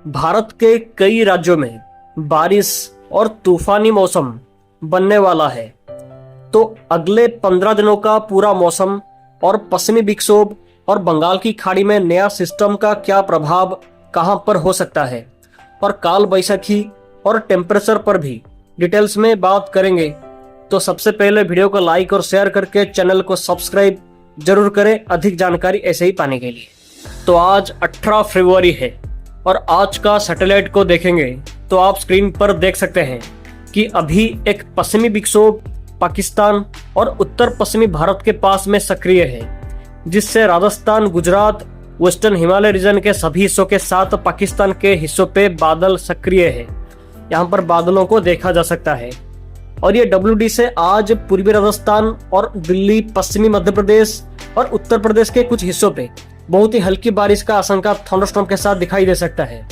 भारत के कई राज्यों में बारिश और तूफानी मौसम बनने वाला है। तो अगले 15 दिनों का पूरा मौसम और पश्चिमी विक्षोभ और बंगाल की खाड़ी में नया सिस्टम का क्या प्रभाव कहां पर हो सकता है और काल बैसाखी और टेम्परेचर पर भी डिटेल्स में बात करेंगे। तो सबसे पहले वीडियो को लाइक और शेयर करके चैनल को सब्सक्राइब जरूर करें अधिक जानकारी ऐसे ही पाने के लिए। तो आज 18 फरवरी है और आज का सैटेलाइट को देखेंगे तो आप स्क्रीन पर देख सकते हैं कि अभी एक पश्चिमी विक्षोभ पाकिस्तान और उत्तर पश्चिमी भारत के पास में सक्रिय है, जिससे राजस्थान, गुजरात, वेस्टर्न हिमालय रीजन के सभी हिस्सों के साथ पाकिस्तान के हिस्सों पे बादल सक्रिय है। यहाँ पर बादलों को देखा जा सकता है और ये WD से आज पूर्वी राजस्थान और दिल्ली, पश्चिमी मध्य प्रदेश और उत्तर प्रदेश के कुछ हिस्सों पे बहुत ही हल्की बारिश का आशंका थंडरस्टॉर्म के साथ दिखाई दे सकता है।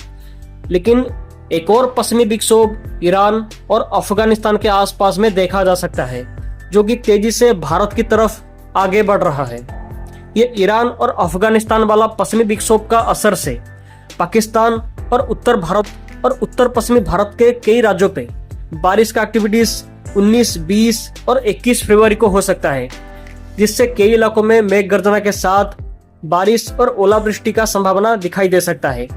लेकिन एक और पश्चिमी विक्षोभ ईरान और अफगानिस्तान के आसपास में देखा जा सकता है, जो कि तेजी से भारत की तरफ आगे बढ़ रहा है। ये ईरान और अफगानिस्तान वाला पश्चिमी विक्षोभ का असर से पाकिस्तान और उत्तर भारत और उत्तर पश्चिमी भारत के कई राज्यों पे बारिश का एक्टिविटीज 19, 20 और 21 फरवरी को हो सकता है, जिससे कई इलाकों में मेघ गर्जना के साथ बारिश और ओलावृष्टि का संभावना दिखाई दे सकता है।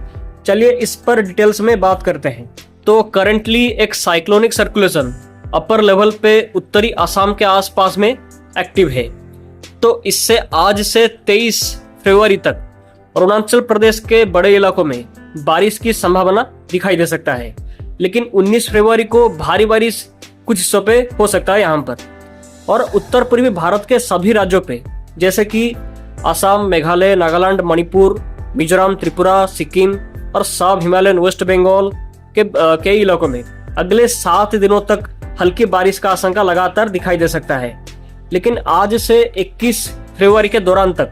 चलिए इस पर डिटेल्स में बात करते हैं। तो करंटली एक साइक्लोनिक सर्कुलेशन अपर लेवल पे उत्तरी असम के आसपास में एक्टिव है। तो इससे आज से 23 फरवरी तक अरुणाचल प्रदेश के बड़े इलाकों में बारिश की संभावना दिखाई दे सकता है। लेकिन 19 फरवरी को भारी बारिश कुछ हिस्सों पे हो सकता है यहाँ पर। और उत्तर पूर्वी भारत के सभी राज्यों पे जैसे कि असम, मेघालय, नागालैंड, मणिपुर, मिजोरम, त्रिपुरा, सिक्किम और सब हिमालयन वेस्ट बंगाल के कई इलाकों में अगले 7 दिनों तक हल्की बारिश का आशंका लगातार दिखाई दे सकता है। लेकिन आज से 21 फरवरी के दौरान तक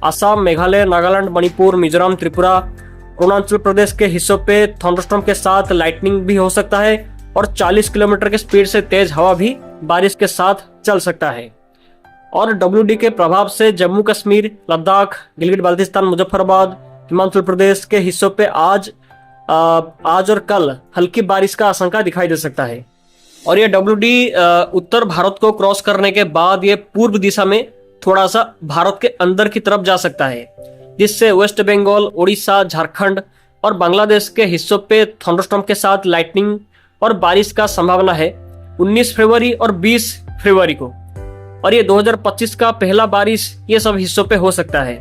असम, मेघालय, नागालैंड, मणिपुर, मिजोरम, त्रिपुरा, अरुणाचल प्रदेश के हिस्सों पे थंडरस्टॉर्म के साथ लाइटनिंग भी हो सकता है और 40 किलोमीटर के स्पीड से तेज हवा भी बारिश के साथ चल सकता है। और WD के प्रभाव से जम्मू कश्मीर, लद्दाख, गिलगित बाल्टिस्तान, मुजफ्फराबाद, हिमाचल प्रदेश के हिस्सों पे आज और कल हल्की बारिश का आशंका दिखाई दे सकता है। और ये WD उत्तर भारत को क्रॉस करने के बाद ये पूर्व दिशा में थोड़ा सा भारत के अंदर की तरफ जा सकता है, जिससे वेस्ट बंगाल, उड़ीसा, झारखंड और बांग्लादेश के हिस्सों पे थंडरस्टॉर्म के साथ लाइटनिंग और बारिश का संभावना है 19 फरवरी और 20 फरवरी को। और ये 2025 का पहला बारिश ये सब हिस्सों पे हो सकता है।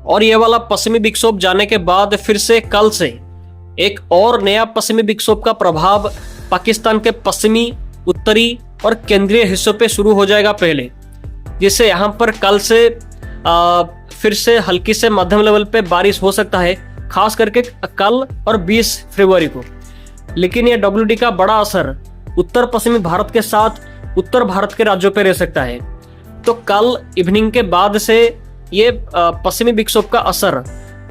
और ये वाला पश्चिमी विक्षोभ जाने के बाद फिर से कल से एक और नया पश्चिमी विक्षोभ का प्रभाव पाकिस्तान के पश्चिमी, उत्तरी और केंद्रीय हिस्सों पे शुरू हो जाएगा पहले, जिससे यहाँ पर कल से फिर से हल्की से मध्यम लेवल पे बारिश हो सकता है, खास करके कल और 20 फरवरी को। लेकिन ये WD का बड़ा असर उत्तर पश्चिमी भारत के साथ उत्तर भारत के राज्यों पे रह सकता है। तो कल इवनिंग के बाद से ये पश्चिमी विक्षोभ का असर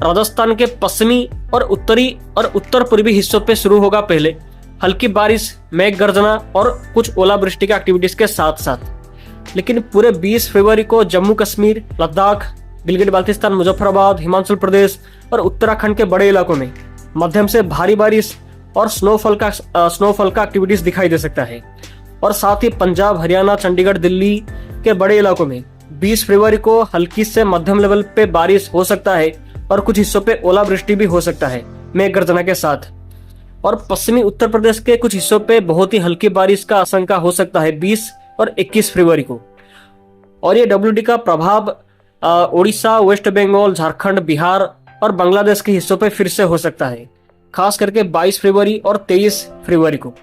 राजस्थान के पश्चिमी और उत्तरी और उत्तर पूर्वी हिस्सों पे शुरू होगा पहले, हल्की बारिश, मेघ गर्जना और कुछ ओलावृष्टि की एक्टिविटीज के साथ साथ। लेकिन पूरे 20 फरवरी को जम्मू कश्मीर, लद्दाख, गिलगित बाल्टिस्तान, मुजफ्फराबाद, हिमाचल प्रदेश और उत्तराखंड के बड़े इलाकों में मध्यम से भारी बारिश और स्नोफॉल का एक्टिविटीज दिखाई दे सकता है। और साथ ही पंजाब, हरियाणा, चंडीगढ़, दिल्ली के बड़े इलाकों में 20 फरवरी को हल्की से मध्यम लेवल पे बारिश हो सकता है और कुछ हिस्सों पे ओलावृष्टि भी हो सकता है मेघ गर्जना के साथ। और पश्चिमी उत्तर प्रदेश के कुछ हिस्सों पे बहुत ही हल्की बारिश का आशंका हो सकता है 20 और 21 फरवरी को। और ये WD का प्रभाव उड़ीसा, वेस्ट बंगाल, झारखंड, बिहार और बांग्लादेश के हिस्सों पे फिर से हो सकता है, खास करके 22 फरवरी और 23 फरवरी को,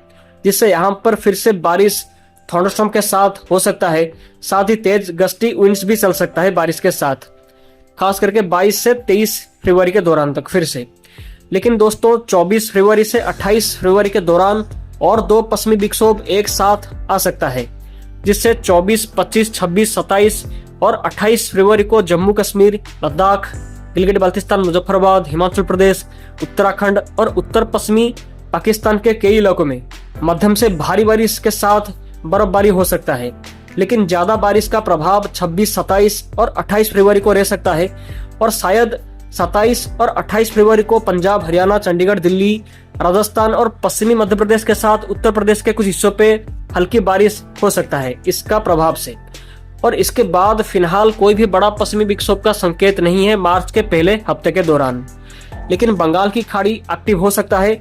जिससे यहाँ पर फिर से बारिश थंडरस्टॉर्म के साथ हो सकता है। साथ ही तेज गस्टी विंड्स भी चल सकता है बारिश के साथ, खास करके 22 से 23 फरवरी के दौरान तक फिर से। लेकिन दोस्तों 24 फरवरी से 28 फरवरी के दौरान और 2 पश्चिमी विक्षोभ एक साथ आ सकता है, जिससे 24, 25, 26, 27 और 28 फरवरी को जम्मू कश्मीर, लद्दाख, गिलगित बाल्टिस्तान, मुजफ्फराबाद, हिमाचल प्रदेश, उत्तराखंड और उत्तर पश्चिमी पाकिस्तान के कई इलाकों में मध्यम से भारी बारिश के साथ बर्फबारी हो सकता है। लेकिन ज्यादा बारिश का प्रभाव 26, 27 और 28 फरवरी को रह सकता है और शायद 27 और 28 फरवरी को पंजाब, हरियाणा, चंडीगढ़, दिल्ली, राजस्थान और पश्चिमी मध्य प्रदेश के साथ उत्तर प्रदेश के कुछ हिस्सों पे हल्की बारिश हो सकता है इसका प्रभाव से। और इसके बाद फिलहाल कोई भी बड़ा पश्चिमी विक्षोभ का संकेत नहीं है मार्च के पहले हफ्ते के दौरान। लेकिन बंगाल की खाड़ी एक्टिव हो सकता है,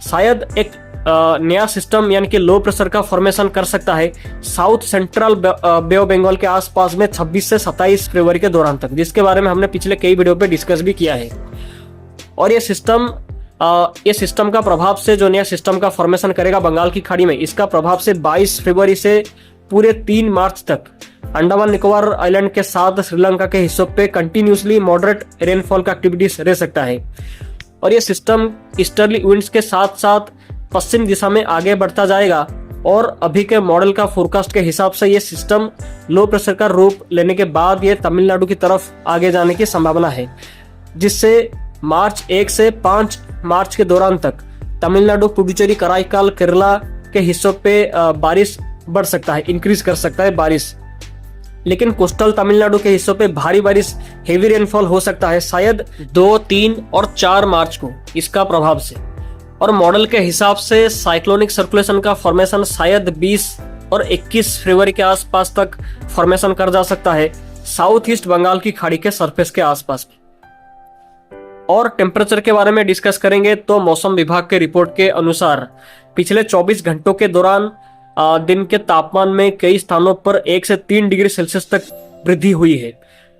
शायद एक नया सिस्टम यानी कि लो प्रेशर का फॉर्मेशन कर सकता है south central Bay of Bengal के आसपास में 26 से 27 फरवरी के दौरान तक, जिसके बारे में हमने पिछले कई वीडियो पे डिस्कस भी किया है। और ये सिस्टम का प्रभाव से जो नया सिस्टम का फॉर्मेशन करेगा बंगाल की खाड़ी में, इसका प्रभाव से 22 फरवरी से पूरे 3 मार्च तक अंडमान निकोबार आइलैंड के साथ श्रीलंका के हिस्सों पे कंटिन्यूसली मॉडरेट रेनफॉल का एक्टिविटीज रह सकता है। और ये सिस्टम ईस्टर्ली विंड्स के साथ साथ पश्चिम दिशा में आगे बढ़ता जाएगा और अभी के मॉडल का फोरकास्ट के हिसाब से ये सिस्टम लो प्रेशर का रूप लेने के बाद ये तमिलनाडु की तरफ आगे जाने की संभावना है, जिससे मार्च 1 से 5 मार्च के दौरान तक तमिलनाडु, पुडुचेरी, कराईकाल, केरला के हिस्सों पे बारिश बढ़ सकता है, इंक्रीज कर सकता है बारिश। लेकिन कोस्टल तमिलनाडु के हिस्सों पे भारी बारिश, हेवी रेनफॉल हो सकता है शायद 2, 3 और 4 मार्च को इसका प्रभाव से। और मॉडल के हिसाब से साइक्लोनिक सर्कुलेशन का फॉर्मेशन शायद 20 और 21 फरवरी के आसपास तक फॉर्मेशन कर जा सकता है साउथ ईस्ट बंगाल की खाड़ी के सरफेस के आसपास। और टेम्परेचर के बारे में डिस्कस करेंगे तो मौसम विभाग के रिपोर्ट के अनुसार पिछले 24 घंटों के दौरान दिन के तापमान में कई स्थानों पर 1 से 3 डिग्री सेल्सियस तक वृद्धि हुई है,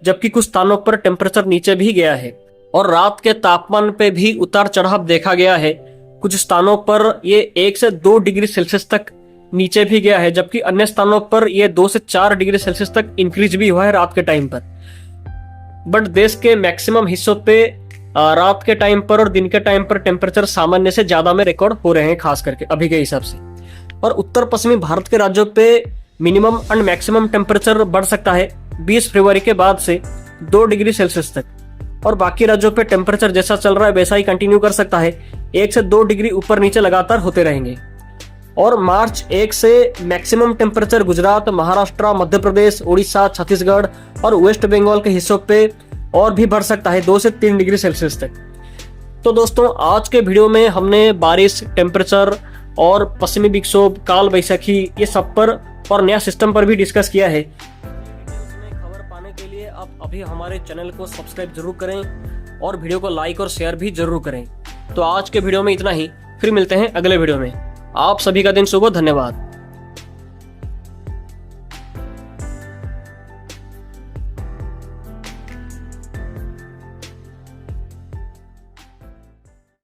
जबकि कुछ स्थानों पर टेम्परेचर नीचे भी गया है। और रात के तापमान पे भी उतार चढ़ाव देखा गया है, कुछ स्थानों पर ये 1 से 2 डिग्री सेल्सियस तक नीचे भी गया है, जबकि अन्य स्थानों पर ये 2 से 4 डिग्री सेल्सियस तक इंक्रीज भी हुआ है रात के टाइम पर। बट देश के मैक्सिमम हिस्सों पे रात के टाइम पर और दिन के टाइम पर टेम्परेचर सामान्य से ज्यादा में रिकॉर्ड हो रहे हैं, खास करके अभी के हिसाब से। और उत्तर पश्चिमी भारत के राज्यों पे मिनिमम एंड मैक्सिमम टेम्परेचर बढ़ सकता है 20 फरवरी के बाद से 2 डिग्री सेल्सियस तक। और बाकी राज्यों पे टेम्परेचर जैसा चल रहा है वैसा ही कंटिन्यू कर सकता है, 1 से 2 डिग्री ऊपर नीचे लगातार होते रहेंगे। और मार्च 1 से मैक्सिमम टेम्परेचर गुजरात, महाराष्ट्र, मध्य प्रदेश, उड़ीसा, छत्तीसगढ़ और वेस्ट बंगाल के हिस्सों पे और भी बढ़ सकता है 2 से 3 डिग्री सेल्सियस तक। तो दोस्तों, आज के वीडियो में हमने बारिश, टेम्परेचर और पश्चिमी विक्षोभ, काल वैशाखी, ये सब पर और नया सिस्टम पर भी डिस्कस किया है। खबर पाने के लिए आप अभी हमारे चैनल को सब्सक्राइब जरूर करें और वीडियो को लाइक और शेयर भी जरूर करें। तो आज के वीडियो में इतना ही, फिर मिलते हैं अगले वीडियो में। आप सभी का दिन शुभ हो, धन्यवाद।